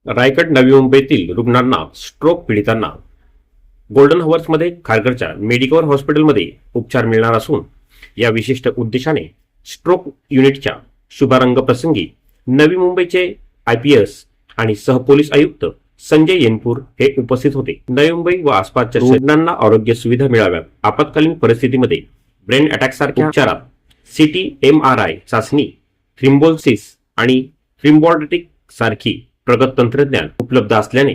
रायगड नवी मुंबईतील रुग्णांना स्ट्रोक पीडितांना गोल्डन हवर्समध्ये खारघरच्या मेडिकवर हॉस्पिटलमध्ये उपचार मिळणार असून या विशिष्ट उद्देशाने स्ट्रोक युनिटच्या शुभारंभ प्रसंगी नवी मुंबईचे IPS आणि सहपोलीस आयुक्त संजय येनपूर हे उपस्थित होते। नवी मुंबई व आसपासच्या रुग्णांना आरोग्य सुविधा मिळाव्यात, आपत्कालीन परिस्थितीमध्ये ब्रेन अटॅक सारख्या उपचारात CT MRI चाचणी, थ्रोम्बोसिस आणि थ्रोम्बोलिटिक सारखी प्रगत तंत्रज्ञान उपलब्ध असल्याने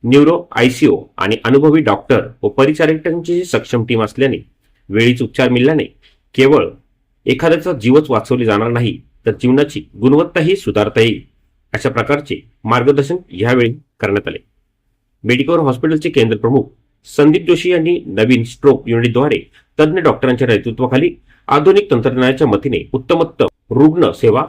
न्यूरो ICU आणि अनुभवी डॉक्टर व परिचारिकांची सक्षम टीम असल्याने वेळीच उपचार मिळाल्याने केवळ एखाद्याचा जीवच वाचवले जाणार नाही तर जीवनाची गुणवत्ताही सुधारता येईल अशा प्रकारचे मार्गदर्शन यावेळी करण्यात आले। मेडिकवर हॉस्पिटलचे केंद्र प्रमुख संदीप जोशी यांनी नवीन स्ट्रोक युनिटद्वारे तज्ञ डॉक्टरांच्या नेतृत्वाखाली आधुनिक तंत्रज्ञानाच्या मदतीने उत्तमोत्तम रुग्ण सेवा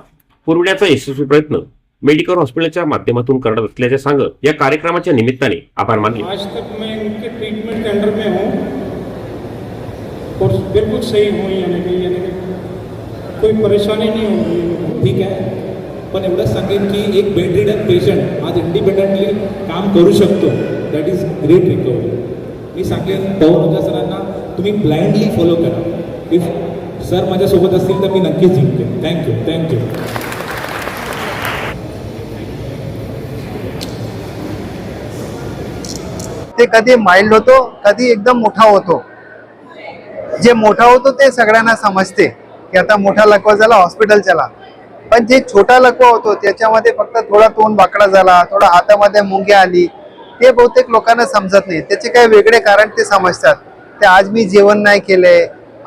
पुरवण्याचा यशस्वी प्रयत्न मेडिकल हॉस्पिटलच्या माध्यमातून करत असल्याचे सांगत या कार्यक्रमाच्या निमित्ताने आभार मानले। आज तक मैं इनके ट्रीटमेंट के अंडर में हूँ और बिल्कुल सही हूँ, यानी कि कोई परेशानी नहीं होगी, ठीक है। पण एवढं सांगेन की एक बेड रिडन पेशंट आज इंडिपेंडेंटली काम करू शकतो, दॅट इज ग्रेट रिकव्हरी। मी सांगेन पवन सरांना तुम्ही ब्लाइंडली फॉलो करा, इफ सर माझ्यासोबत असतील तर मी नक्कीच जिंकेन। थँक्यू। ते कधी माइल्ड होतो, कधी एकदम मोठा होतो। जे मोठा होतो ते सगळ्यांना समजते की आता मोठा लकवा झाला, हॉस्पिटल चला। पण जे छोटा लकवा होतो त्याच्यामध्ये फक्त थोडा तोंड वाकडा झाला, थोडा हातामध्ये मुंगी आली, ते बहुतेक लोकांना समजत नाही। त्याचे काही वेगळे कारण ते समजतात, ते आज मी जेवण नाही केले,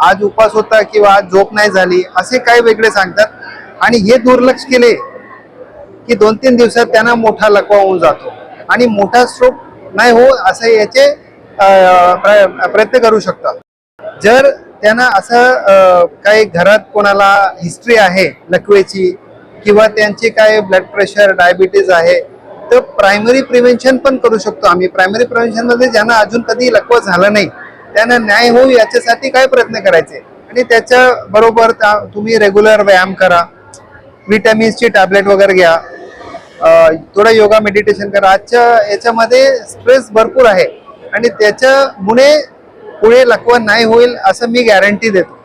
आज उपास होता किंवा आज झोप नाही झाली, असे काही वेगळे सांगतात। आणि हे दुर्लक्ष केले की 2-3 दिवसात त्यांना मोठा लकवा होऊन जातो आणि मोठा स्ट्रोक नाही हो असे याचे प्रयत्न करू शकतात। जर त्यांना असं काही घरात कोणाला हिस्ट्री आहे लकवेची किंवा त्यांची काय ब्लड प्रेशर डायबिटीज आहे तर प्रायमरी प्रिव्हेन्शन पण करू शकतो आम्ही। प्रायमरी प्रिव्हेन्शन मध्ये ज्यांना अजून कधी लकवा झाला नाही त्यांना न्याय होऊ याच्यासाठी काय प्रयत्न करायचे आणि त्याच्या बरोबर तुम्ही रेग्युलर व्यायाम करा, विटॅमिन्सची टॅबलेट वगैरे घ्या, थोडा योगा मेडिटेशन करा। आजच्या याच्यामध्ये स्ट्रेस भरपूर आहे आणि त्याच्यामुळे पुढे लकवा नाही होईल असं मी गॅरंटी देतो।